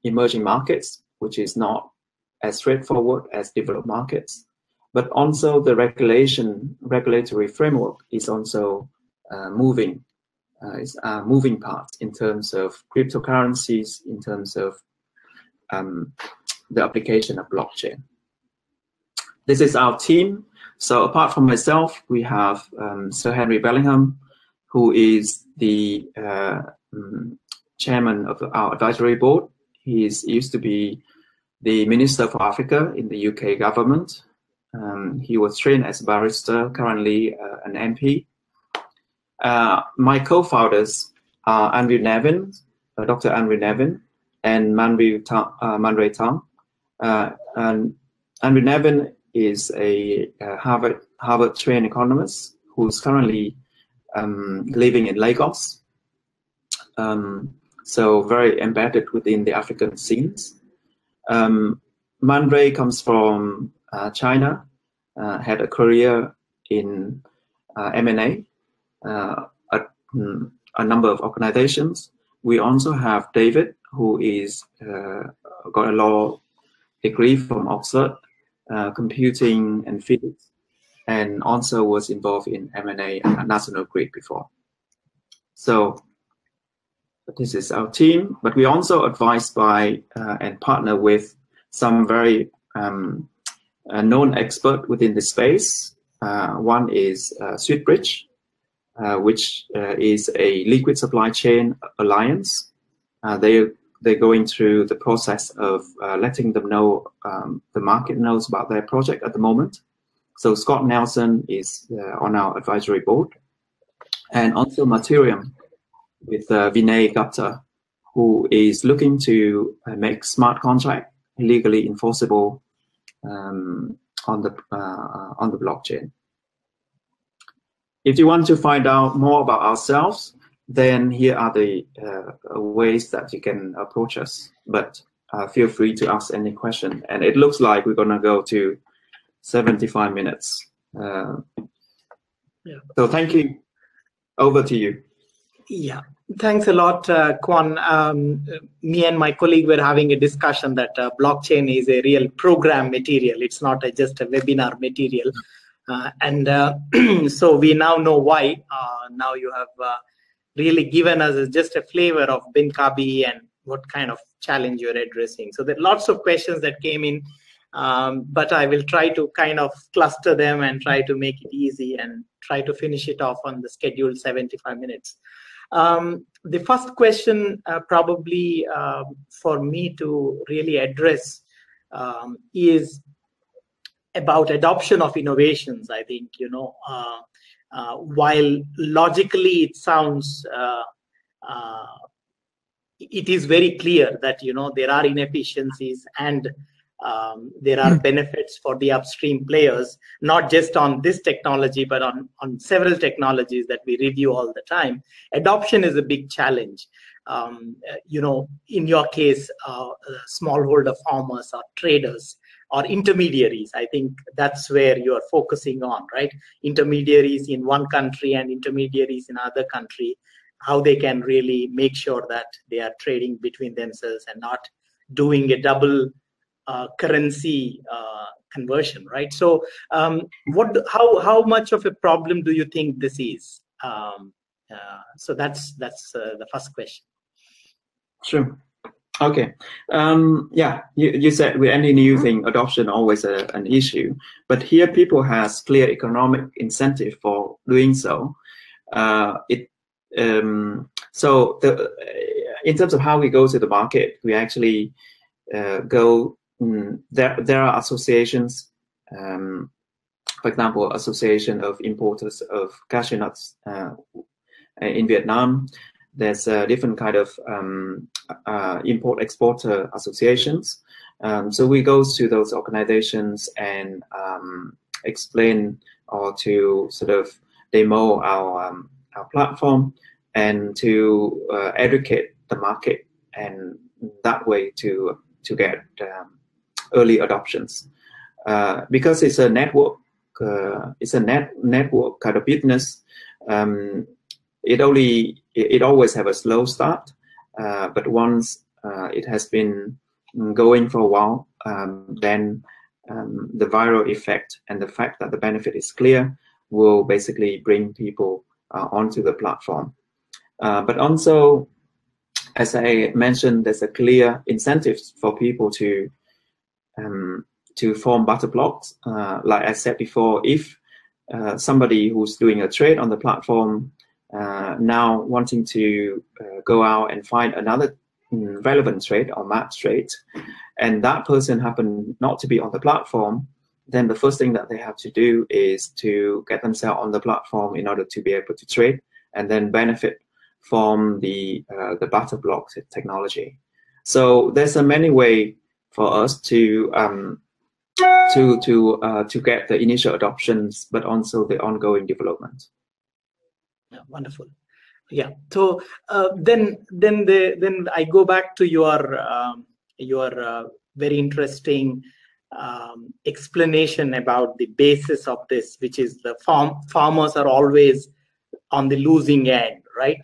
emerging markets, which is not as straightforward as developed markets, but also the regulatory framework is also moving parts in terms of cryptocurrencies, in terms of the application of blockchain. This is our team. So apart from myself, we have Sir Henry Bellingham, who is the chairman of our advisory board. He used to be the Minister for Africa in the UK government. He was trained as a barrister, currently an MP. My co-founders are Andrew Nevin, Dr. Andrew Nevin, and Man Ray Tang. And Andrew Nevin is a Harvard-trained economist who's currently living in Lagos. So very embedded within the African scenes. Man Ray comes from China, had a career in M&A, a number of organizations. We also have David, who is got a law degree from Oxford, computing and physics, and also was involved in M&A at National Grid before. So this is our team, but we also advised by and partner with some very known expert within the space. One is Sweetbridge, which is a liquid supply chain alliance. They're going through the process of letting them know, the market knows about their project at the moment. So Scott Nelson is on our advisory board. And also Materium with Vinay Gupta, who is looking to make smart contract legally enforceable on the blockchain. If you want to find out more about ourselves, then here are the ways that you can approach us. But feel free to ask any question. And it looks like we're going to go to 75 minutes. Yeah. So thank you. Over to you. Yeah, thanks a lot, Kwan. Me and my colleague were having a discussion that blockchain is a real program material. It's not just a webinar material. So we now know why. Now you have really given us just a flavor of Binkabi and what kind of challenge you're addressing. So there are lots of questions that came in, but I will try to kind of cluster them and try to make it easy and try to finish it off on the scheduled 75 minutes. The first question probably for me to really address is about adoption of innovations. I think, while logically it sounds, it is very clear that, there are inefficiencies and there are benefits for the upstream players, not just on this technology, but on several technologies that we review all the time. Adoption is a big challenge. In your case, smallholder farmers or traders or intermediaries, I think that's where you are focusing on, right? Intermediaries in one country and intermediaries in another country, how they can really make sure that they are trading between themselves and not doing a double currency conversion, right? So how much of a problem do you think this is? So that's the first question. Sure. Okay. Yeah, you said with any new thing, adoption always an issue, but here people has clear economic incentive for doing so. In terms of how we go to the market, we actually go. There are associations, for example, Association of Importers of Cashew Nuts in Vietnam. There's a different kind of import-exporter associations. So we go to those organizations and explain or to sort of demo our platform and to educate the market, and that way to get early adoptions. Because it's a network, it's a network kind of business. It always have a slow start, but once it has been going for a while, then the viral effect and the fact that the benefit is clear will basically bring people onto the platform. But also, as I mentioned, there's a clear incentive for people to form butter blocks. Like I said before, if somebody who's doing a trade on the platform now wanting to go out and find another relevant trade or match trade, and that person happened not to be on the platform, then the first thing that they have to do is to get themselves on the platform in order to be able to trade and then benefit from the butter block technology. So there's a many way for us to get the initial adoptions, but also the ongoing development. Yeah, wonderful. Yeah. So then I go back to your very interesting explanation about the basis of this, which is the farmers are always on the losing end, right?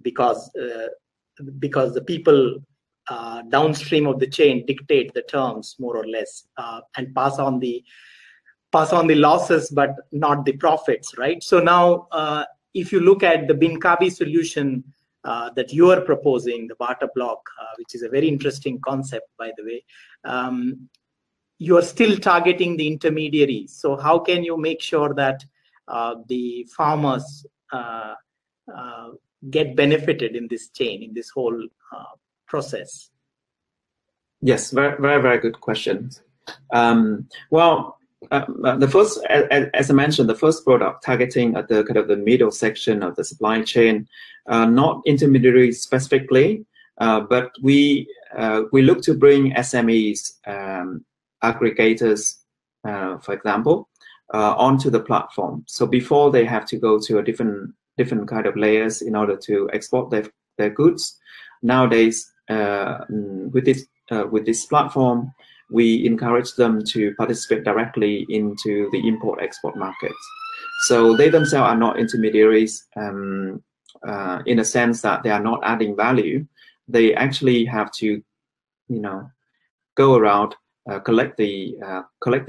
Because the people downstream of the chain dictate the terms more or less, and pass on the losses but not the profits, right? So now if you look at the Binkabi solution that you are proposing, the barter block, which is a very interesting concept, by the way, you are still targeting the intermediaries. So how can you make sure that the farmers get benefited in this chain, in this whole process? Yes, very, very, very good questions. Well, the first, as I mentioned, the first product targeting at the kind of the middle section of the supply chain, not intermediaries specifically, but we look to bring SMEs, aggregators, for example, onto the platform. So before they have to go to a different kind of layers in order to export their goods, nowadays with this platform, we encourage them to participate directly into the import-export markets. So they themselves are not intermediaries in a sense that they are not adding value. They actually have to, go around, collect the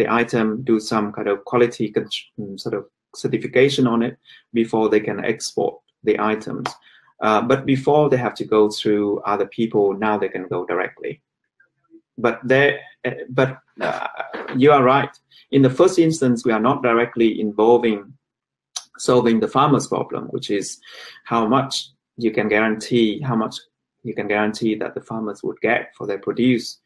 item, do some kind of quality sort of certification on it before they can export the items. But before they have to go through other people, now they can go directly. But you are right. In the first instance, we are not directly solving the farmer's problem, which is how much you can guarantee that the farmers would get for their produce.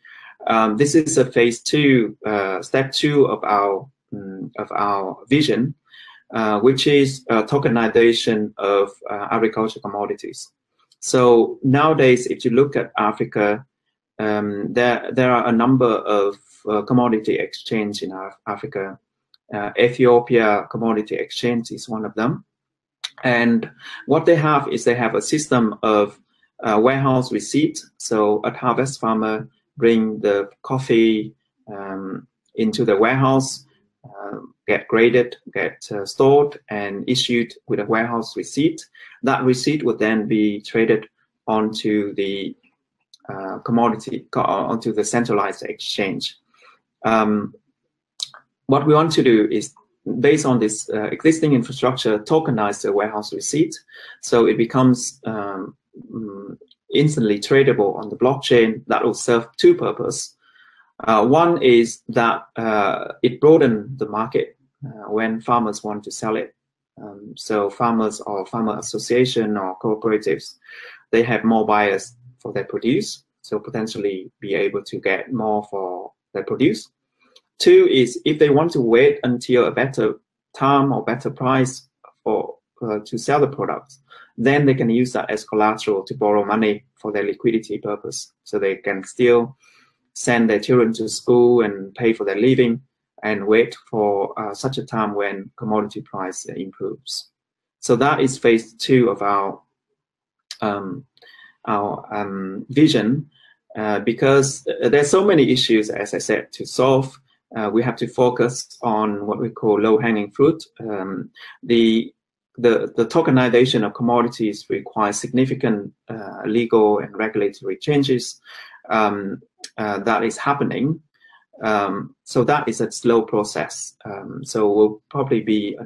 This is a phase 2, step 2 of our vision, which is tokenization of agricultural commodities. So nowadays, if you look at Africa, there are a number of commodity exchange in Africa. Ethiopia Commodity Exchange is one of them. And what they have is they have a system of warehouse receipt. So a harvest farmer bring the coffee into the warehouse, get graded, get stored, and issued with a warehouse receipt. That receipt would then be traded onto the onto the centralized exchange. What we want to do is, based on this existing infrastructure, tokenize the warehouse receipt, so it becomes instantly tradable on the blockchain. That will serve 2 purposes. One is that it broadens the market when farmers want to sell it. So farmers or farmer association or cooperatives, they have more buyers for their produce, so potentially be able to get more for their produce. 2 is if they want to wait until a better time or better price to sell the products, then they can use that as collateral to borrow money for their liquidity purpose. So they can still send their children to school and pay for their living and wait for such a time when commodity price improves. So that is phase 2 of our vision, because there's so many issues, as I said, to solve. We have to focus on what we call low-hanging fruit. The tokenization of commodities requires significant legal and regulatory changes. That is happening. So that is a slow process. So will probably be a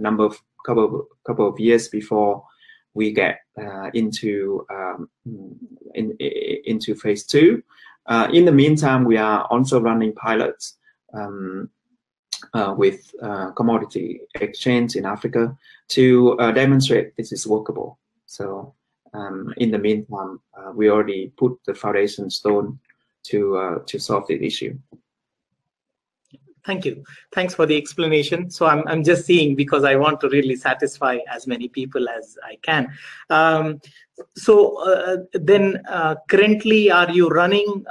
couple of years before we get into phase 2. In the meantime, we are also running pilots with commodity exchange in Africa to demonstrate this is workable. So in the meantime, we already put the foundation stone to solve the issue. Thank you. Thanks for the explanation. So I'm just seeing, because I want to really satisfy as many people as I can. Then currently, are you running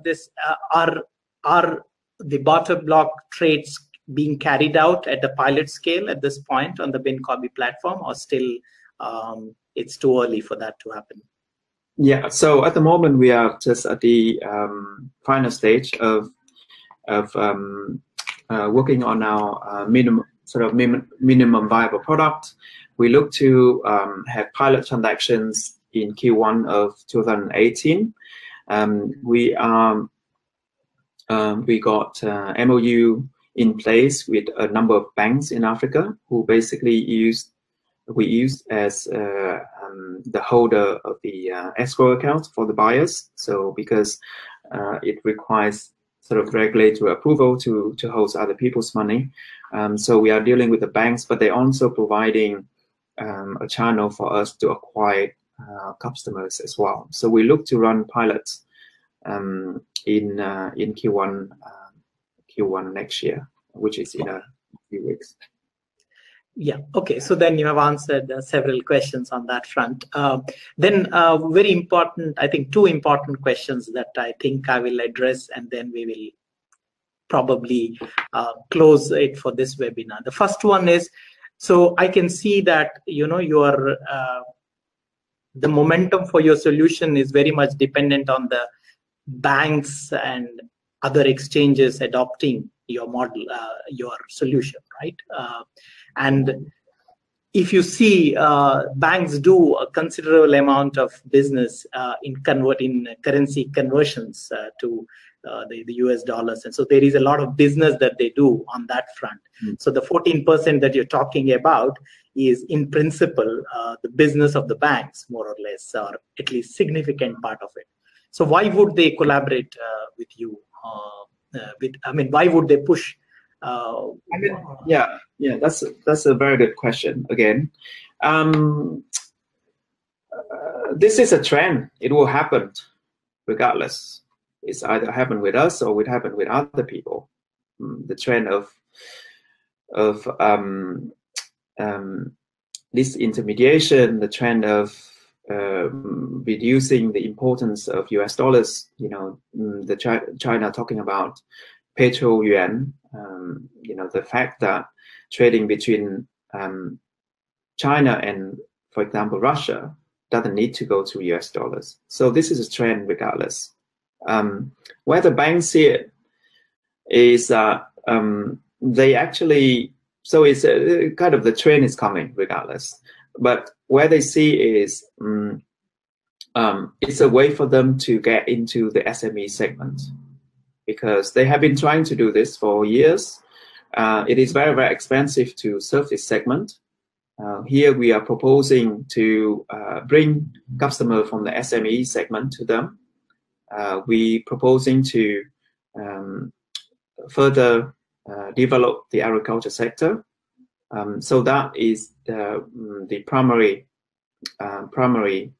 this? Are the barter block trades being carried out at the pilot scale at this point on the Binkabi platform, or still it's too early for that to happen? Yeah. So at the moment, we are just at the final stage of working on our minimum viable product. we look to have pilot transactions in Q1 of 2018. We got MOU in place with a number of banks in Africa who basically we used as the holder of the escrow account for the buyers. So because it requires sort of regulatory approval to host other people's money. So we are dealing with the banks, but they're also providing a channel for us to acquire customers as well. So we look to run pilots in Q1 next year, which is in a few weeks. Yeah. Okay. So then you have answered several questions on that front. Then very important, I think, two important questions that I think I will address, and then we will probably close it for this webinar. The first one is, so I can see that, you know, your the momentum for your solution is very much dependent on the banks and other exchanges adopting your model, your solution, right? And if you see, banks do a considerable amount of business in converting currency conversions to the US dollars. And so there is a lot of business that they do on that front. So the 14% that you're talking about is in principle the business of the banks, more or less, or at least significant part of it. So why would they collaborate with you? Why would they push? That's a very good question. Again, this is a trend. It will happen regardless. It's either happen with us or it happen with other people. The trend of this intermediation, the trend of reducing the importance of US dollars. You know, the China talking about petro yuan. You know, the fact that trading between China and, for example, Russia doesn't need to go to US dollars. So this is a trend regardless. Where the banks see it is that they actually, so it's kind of the trend is coming regardless. But where they see is it's a way for them to get into the SME segment, because they have been trying to do this for years. It is very, very expensive to serve this segment. Here we are proposing to bring customers from the SME segment to them. We proposing to further develop the agriculture sector. So that is the primary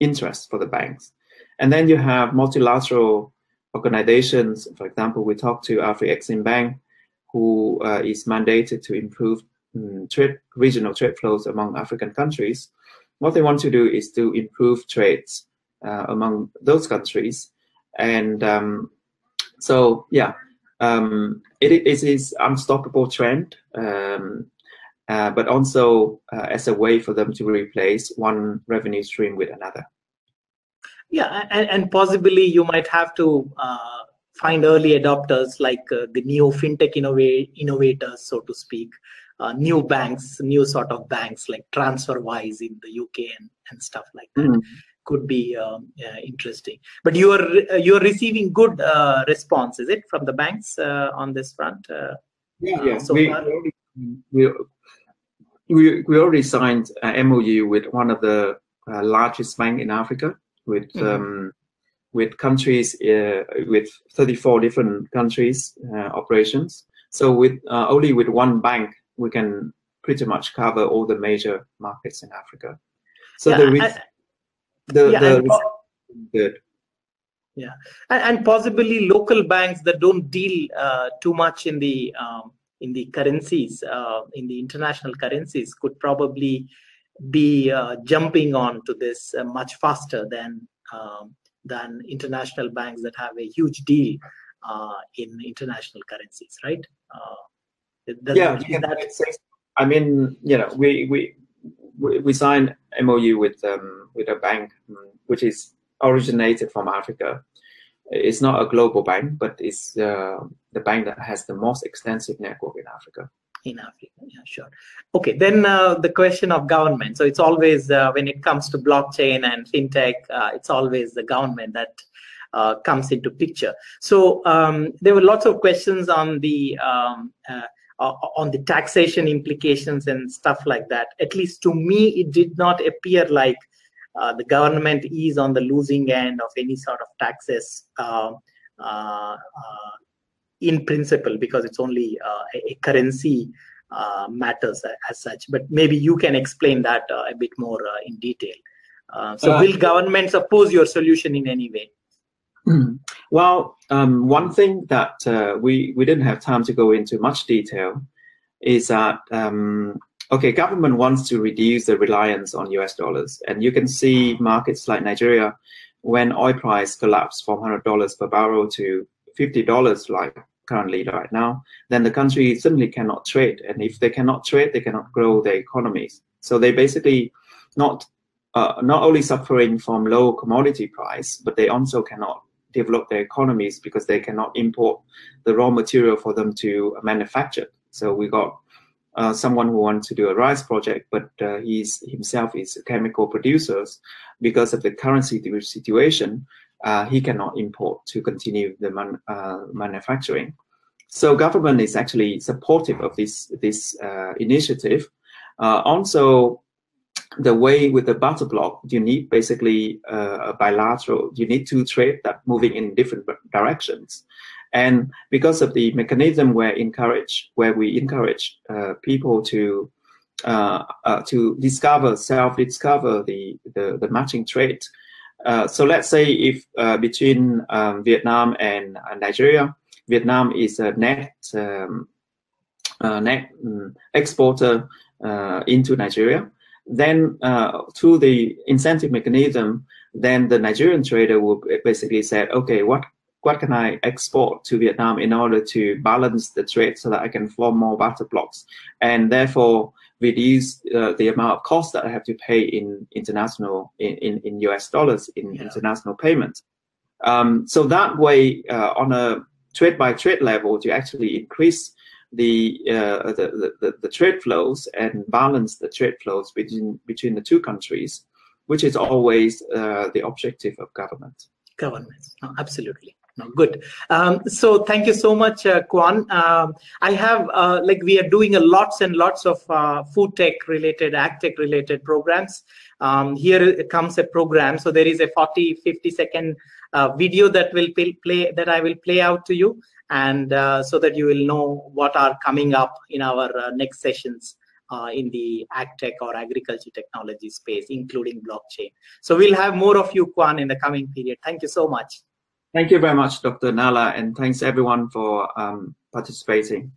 interest for the banks. And then you have multilateral organizations. For example, we talked to Afreximbank, who is mandated to improve regional trade flows among African countries. What they want to do is to improve trades among those countries. And it is unstoppable trend, but also as a way for them to replace one revenue stream with another. Yeah, and possibly you might have to find early adopters, like the new fintech innovators, so to speak, new banks, new sort of banks like TransferWise in the UK and stuff like that. Could be interesting. But you are receiving good response, is it, from the banks on this front? So we already signed an MOU with one of the largest banks in Africa, with countries, with 34 different countries operations. So with only with one bank, we can pretty much cover all the major markets in Africa. So good. Yeah, and possibly local banks that don't deal too much in the currencies, in the international currencies, could probably be jumping on to this much faster than international banks that have a huge deal in international currencies, right? I mean, you know, we signed MOU with a bank which is originated from Africa. It's not a global bank, but it's the bank that has the most extensive network in Africa. In Africa, yeah, sure. Okay, then the question of government. So it's always, when it comes to blockchain and fintech, it's always the government that comes into picture. So there were lots of questions on the taxation implications and stuff like that. At least to me, it did not appear like the government is on the losing end of any sort of taxes in principle, because it's only a currency matters as such. But maybe you can explain that a bit more in detail. So will governments oppose your solution in any way? Well, one thing that we didn't have time to go into much detail is that, okay, government wants to reduce the reliance on US dollars. And you can see markets like Nigeria, when oil price collapsed from $100 per barrel to $50 like currently right now, then the country simply cannot trade. And if they cannot trade, they cannot grow their economies. So they basically not only suffering from low commodity price, but they also cannot develop their economies because they cannot import the raw material for them to manufacture. So we got someone who wants to do a rice project, but himself is a chemical producer. Because of the currency situation, he cannot import to continue the manufacturing. So government is actually supportive of this initiative. Also, the way with the barter block, you need basically a bilateral. You need to trade that moving in different directions. And because of the mechanism where we encourage people to self-discover the matching trade. So let's say if between Vietnam and Nigeria, Vietnam is a net exporter into Nigeria, then through the incentive mechanism, then the Nigerian trader will basically say, okay, what can I export to Vietnam in order to balance the trade so that I can form more barter blocks, and therefore reduce the amount of cost that I have to pay in international in US dollars in international payments. So that way, on a trade by trade level, to actually increase the trade flows and balance the trade flows between the two countries, which is always the objective of government. Governments, no, absolutely. No, good. So thank you so much, Kwan. I have, we are doing lots and lots of food tech related, ag tech related programs. Here comes a program. So there is a 40-50 second video that I will play out to you, and so that you will know what are coming up in our next sessions in the ag tech or agriculture technology space, including blockchain. So we'll have more of you, Kwan, in the coming period. Thank you so much. Thank you very much, Dr. Nala, and thanks everyone for participating.